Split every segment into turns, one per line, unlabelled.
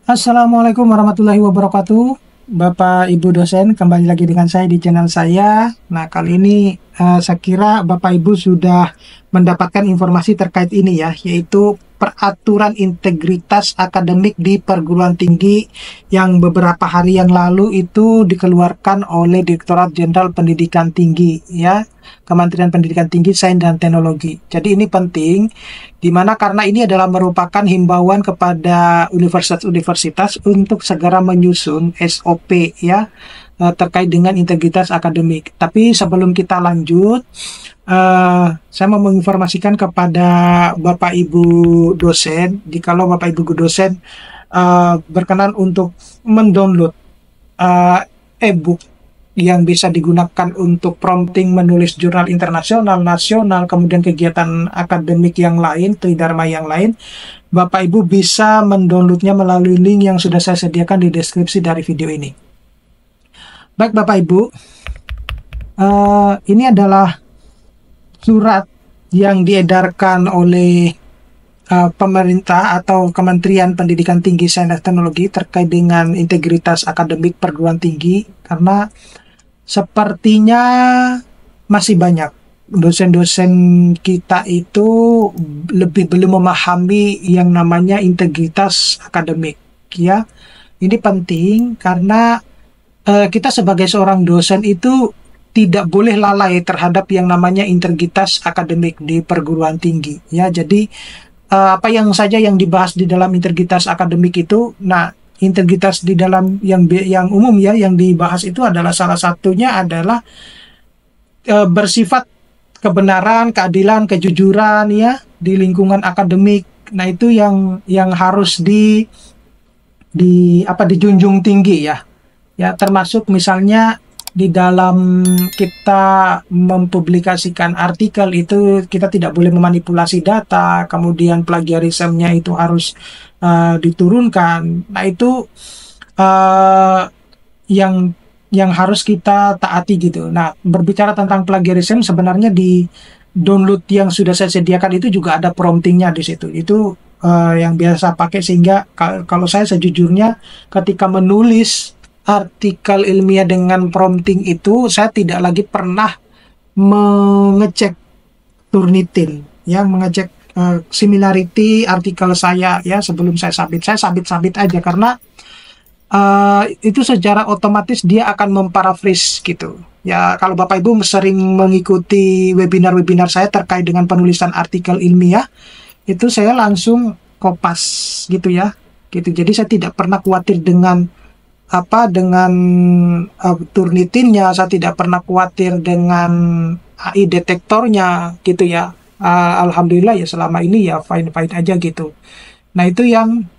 Assalamualaikum warahmatullahi wabarakatuh. Bapak Ibu dosen, kembali lagi dengan saya di channel saya. Nah, kali ini saya kira Bapak Ibu sudah mendapatkan informasi terkait ini ya, yaitu peraturan integritas akademik di perguruan tinggi yang beberapa hari yang lalu itu dikeluarkan oleh Direktorat Jenderal Pendidikan Tinggi ya, Kementerian Pendidikan Tinggi, Sains dan Teknologi. Jadi ini penting, dimana karena ini adalah merupakan himbauan kepada universitas-universitas untuk segera menyusun SOP ya, terkait dengan integritas akademik. Tapi sebelum kita lanjut, saya mau menginformasikan kepada Bapak Ibu dosen, jikalau Bapak Ibu dosen berkenan untuk mendownload e-book yang bisa digunakan untuk prompting menulis jurnal internasional, nasional, kemudian kegiatan akademik yang lain, tridharma yang lain, Bapak Ibu bisa mendownloadnya melalui link yang sudah saya sediakan di deskripsi dari video ini. Baik Bapak Ibu, ini adalah surat yang diedarkan oleh pemerintah atau Kementerian Pendidikan Tinggi, Sains dan Teknologi terkait dengan integritas akademik perguruan tinggi, karena sepertinya masih banyak dosen-dosen kita itu lebih belum memahami yang namanya integritas akademik ya. Ini penting karena kita sebagai seorang dosen itu tidak boleh lalai terhadap yang namanya integritas akademik di perguruan tinggi ya. Jadi apa yang saja yang dibahas di dalam integritas akademik itu, nah integritas di dalam yang umum ya yang dibahas itu adalah salah satunya adalah bersifat kebenaran, keadilan, kejujuran ya di lingkungan akademik. Nah itu yang harus dijunjung tinggi ya. Ya, termasuk misalnya di dalam kita mempublikasikan artikel itu kita tidak boleh memanipulasi data, kemudian plagiarismenya itu harus diturunkan. Nah itu yang harus kita taati gitu. Nah berbicara tentang plagiarism, sebenarnya di download yang sudah saya sediakan itu juga ada promptingnya di situ. Itu yang biasa pakai, sehingga kalau saya sejujurnya ketika menulis artikel ilmiah dengan prompting itu saya tidak lagi pernah mengecek Turnitin ya, mengecek similarity artikel saya ya sebelum saya sabit aja, karena itu secara otomatis dia akan memparaphrase gitu ya. Kalau Bapak Ibu sering mengikuti webinar-webinar saya terkait dengan penulisan artikel ilmiah, itu saya langsung kopas gitu ya gitu. Jadi saya tidak pernah khawatir dengan Turnitinnya, saya tidak pernah khawatir dengan AI detektornya gitu ya. Alhamdulillah ya selama ini ya fine aja gitu. Nah itu yang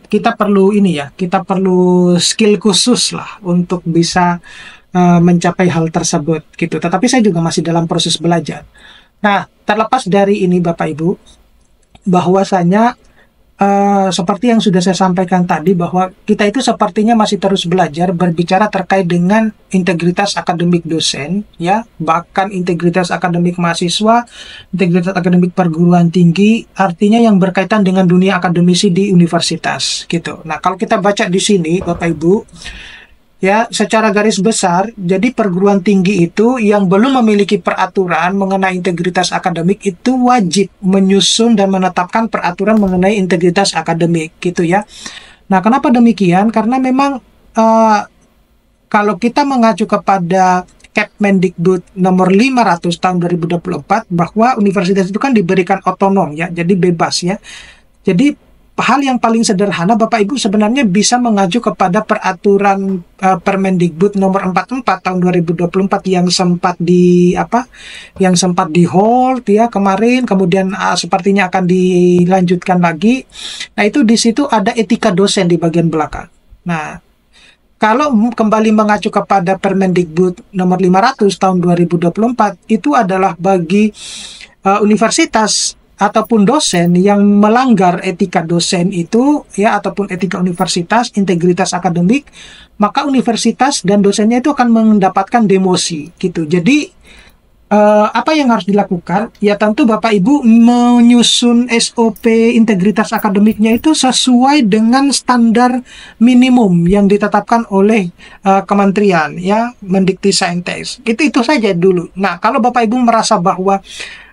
kita perlu ini ya, kita perlu skill khusus lah untuk bisa mencapai hal tersebut gitu. Tetapi saya juga masih dalam proses belajar. Nah terlepas dari ini Bapak Ibu, bahwasanya seperti yang sudah saya sampaikan tadi, bahwa kita itu sepertinya masih terus belajar berbicara terkait dengan integritas akademik dosen ya, bahkan integritas akademik mahasiswa, integritas akademik perguruan tinggi, artinya yang berkaitan dengan dunia akademisi di universitas gitu. Nah kalau kita baca di sini Bapak Ibu ya, secara garis besar, jadi perguruan tinggi itu yang belum memiliki peraturan mengenai integritas akademik itu wajib menyusun dan menetapkan peraturan mengenai integritas akademik gitu ya. Nah, kenapa demikian? Karena memang kalau kita mengacu kepada Kepmendikbud nomor 500 tahun 2024, bahwa universitas itu kan diberikan otonom ya, jadi bebas ya. Jadi hal yang paling sederhana Bapak Ibu sebenarnya bisa mengacu kepada peraturan Permendikbud nomor 44 tahun 2024 yang sempat di hold ya kemarin, kemudian sepertinya akan dilanjutkan lagi. Nah, itu di situ ada etika dosen di bagian belakang. Nah, kalau kembali mengacu kepada Permendikbud nomor 500 tahun 2024, itu adalah bagi universitas ataupun dosen yang melanggar etika dosen itu ya, ataupun etika universitas, integritas akademik, maka universitas dan dosennya itu akan mendapatkan demosi gitu. Jadi Apa yang harus dilakukan? Ya tentu Bapak Ibu menyusun SOP integritas akademiknya itu sesuai dengan standar minimum yang ditetapkan oleh kementerian, ya, Mendikti Itu saja dulu. Nah, kalau Bapak Ibu merasa bahwa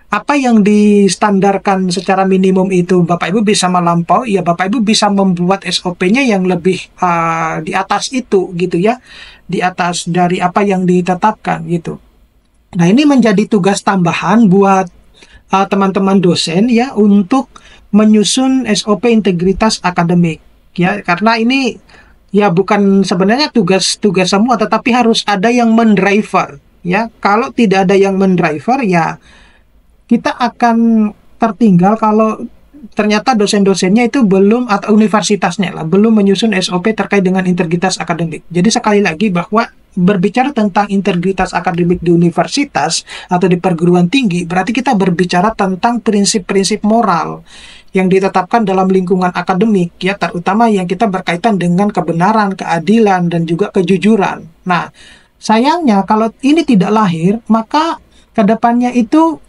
apa yang distandarkan secara minimum itu Bapak Ibu bisa melampaui, ya Bapak Ibu bisa membuat SOP-nya yang lebih di atas itu gitu ya, di atas dari apa yang ditetapkan gitu. Nah, ini menjadi tugas tambahan buat teman-teman dosen ya untuk menyusun SOP integritas akademik ya, karena ini ya bukan sebenarnya tugas-tugas semua, tetapi harus ada yang mendriver ya. Kalau tidak ada yang mendriver ya kita akan tertinggal kalau ternyata dosen-dosennya itu belum, atau universitasnya lah, belum menyusun SOP terkait dengan integritas akademik. Jadi sekali lagi bahwa berbicara tentang integritas akademik di universitas atau di perguruan tinggi, berarti kita berbicara tentang prinsip-prinsip moral yang ditetapkan dalam lingkungan akademik, ya, terutama yang kita berkaitan dengan kebenaran, keadilan, dan juga kejujuran. Nah, sayangnya kalau ini tidak lahir, maka kedepannya itu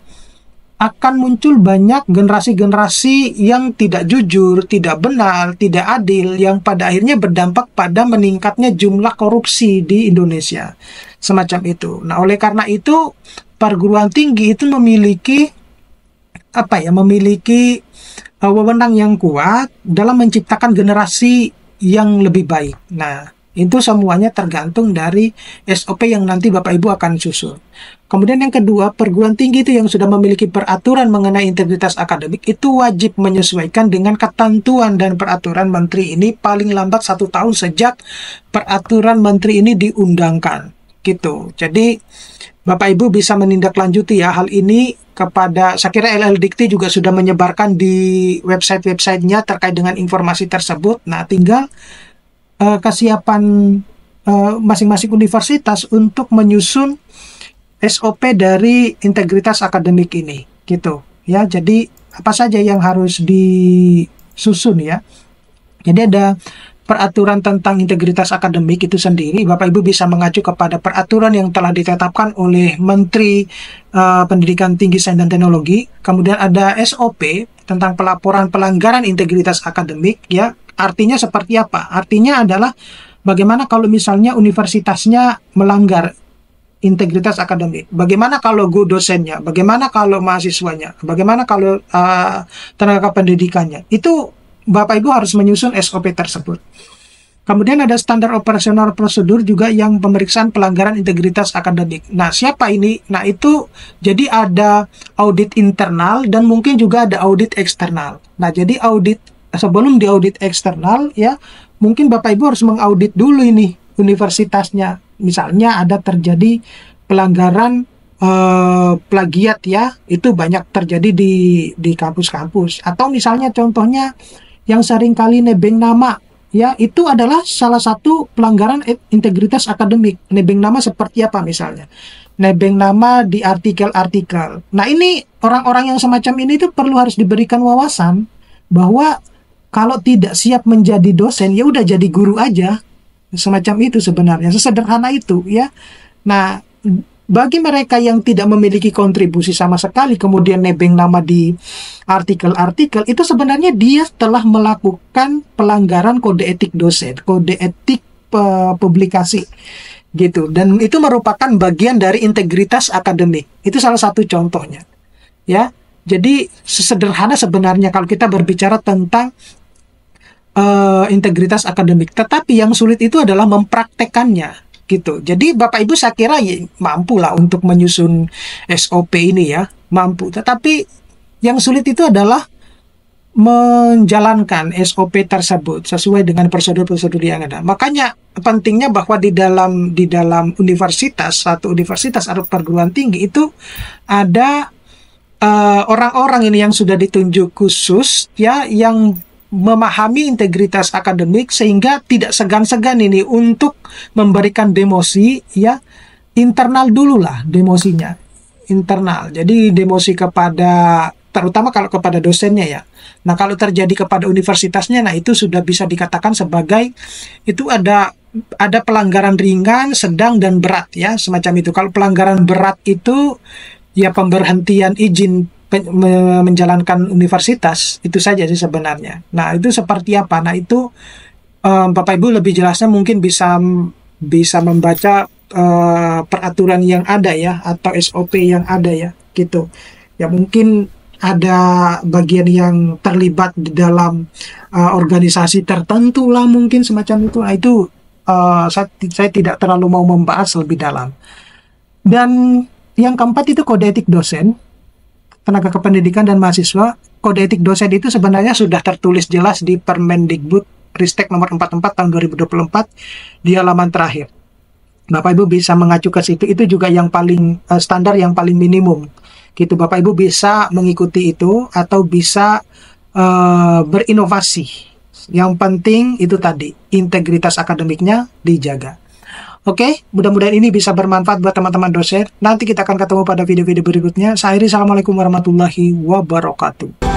akan muncul banyak generasi-generasi yang tidak jujur, tidak benar, tidak adil, yang pada akhirnya berdampak pada meningkatnya jumlah korupsi di Indonesia. Semacam itu. Nah, oleh karena itu, perguruan tinggi itu memiliki memiliki wewenang yang kuat dalam menciptakan generasi yang lebih baik. Nah, itu semuanya tergantung dari SOP yang nanti Bapak Ibu akan susun. Kemudian yang kedua, perguruan tinggi itu yang sudah memiliki peraturan mengenai integritas akademik itu wajib menyesuaikan dengan ketentuan dan peraturan menteri ini paling lambat 1 tahun sejak peraturan menteri ini diundangkan. Gitu. Jadi Bapak Ibu bisa menindaklanjuti ya hal ini kepada, saya kira LLDikti juga sudah menyebarkan di website-websitenya terkait dengan informasi tersebut. Nah, tinggal kesiapan masing-masing universitas untuk menyusun SOP dari integritas akademik ini, gitu ya. Jadi apa saja yang harus disusun ya. Jadi ada peraturan tentang integritas akademik itu sendiri, Bapak Ibu bisa mengacu kepada peraturan yang telah ditetapkan oleh Menteri Pendidikan Tinggi, Sains dan Teknologi. Kemudian ada SOP tentang pelaporan pelanggaran integritas akademik ya. Artinya seperti apa? Artinya adalah bagaimana kalau misalnya universitasnya melanggar integritas akademik. Bagaimana kalau dosennya? Bagaimana kalau mahasiswanya? Bagaimana kalau tenaga pendidikannya? Itu Bapak Ibu harus menyusun SOP tersebut. Kemudian ada standar operasional prosedur juga yang pemeriksaan pelanggaran integritas akademik. Nah, siapa ini? Nah, itu jadi ada audit internal dan mungkin juga ada audit eksternal. Nah, jadi sebelum diaudit eksternal ya, mungkin Bapak Ibu harus mengaudit dulu ini universitasnya. Misalnya ada terjadi pelanggaran plagiat ya, itu banyak terjadi di kampus-kampus. Atau misalnya contohnya yang sering kali nebeng nama ya, itu adalah salah satu pelanggaran integritas akademik. Nebeng nama seperti apa misalnya? Nebeng nama di artikel-artikel. Nah, ini orang-orang yang semacam ini itu perlu harus diberikan wawasan bahwa kalau tidak siap menjadi dosen ya udah jadi guru aja. Semacam itu sebenarnya, sesederhana itu ya. Nah, bagi mereka yang tidak memiliki kontribusi sama sekali kemudian nebeng nama di artikel-artikel, itu sebenarnya dia telah melakukan pelanggaran kode etik dosen, kode etik publikasi gitu, dan itu merupakan bagian dari integritas akademik. Itu salah satu contohnya ya. Jadi sesederhana sebenarnya kalau kita berbicara tentang integritas akademik, tetapi yang sulit itu adalah mempraktekannya gitu. Jadi Bapak Ibu saya kira ya, mampu lah untuk menyusun SOP ini ya, mampu. Tetapi yang sulit itu adalah menjalankan SOP tersebut sesuai dengan prosedur-prosedur yang ada. Makanya pentingnya bahwa di dalam universitas, satu universitas atau perguruan tinggi itu ada orang-orang ini yang sudah ditunjuk khusus ya, yang memahami integritas akademik sehingga tidak segan-segan ini untuk memberikan demosi ya, internal dulu lah, demosinya internal. Jadi demosi kepada, terutama kalau kepada dosennya ya. Nah, kalau terjadi kepada universitasnya, nah itu sudah bisa dikatakan sebagai itu ada pelanggaran ringan, sedang dan berat ya, semacam itu. Kalau pelanggaran berat itu ya pemberhentian izin menjalankan universitas, itu saja sih sebenarnya. Nah, itu seperti apa? Nah, itu Bapak Ibu lebih jelasnya mungkin bisa bisa membaca peraturan yang ada ya, atau SOP yang ada ya, gitu. Ya mungkin ada bagian yang terlibat di dalam organisasi tertentu lah, mungkin semacam itu. Nah, itu saya tidak terlalu mau membahas lebih dalam. Dan yang keempat itu kode etik dosen, tenaga kependidikan dan mahasiswa. Kode etik dosen itu sebenarnya sudah tertulis jelas di Permendikbud Ristek nomor 44 tahun 2024 di halaman terakhir. Bapak Ibu bisa mengacu ke situ, itu juga yang paling standar, yang paling minimum. Gitu, Bapak Ibu bisa mengikuti itu atau bisa berinovasi. Yang penting itu tadi, integritas akademiknya dijaga. Oke, mudah-mudahan ini bisa bermanfaat buat teman-teman dosen. Nanti kita akan ketemu pada video-video berikutnya. Saya Iri, assalamualaikum warahmatullahi wabarakatuh.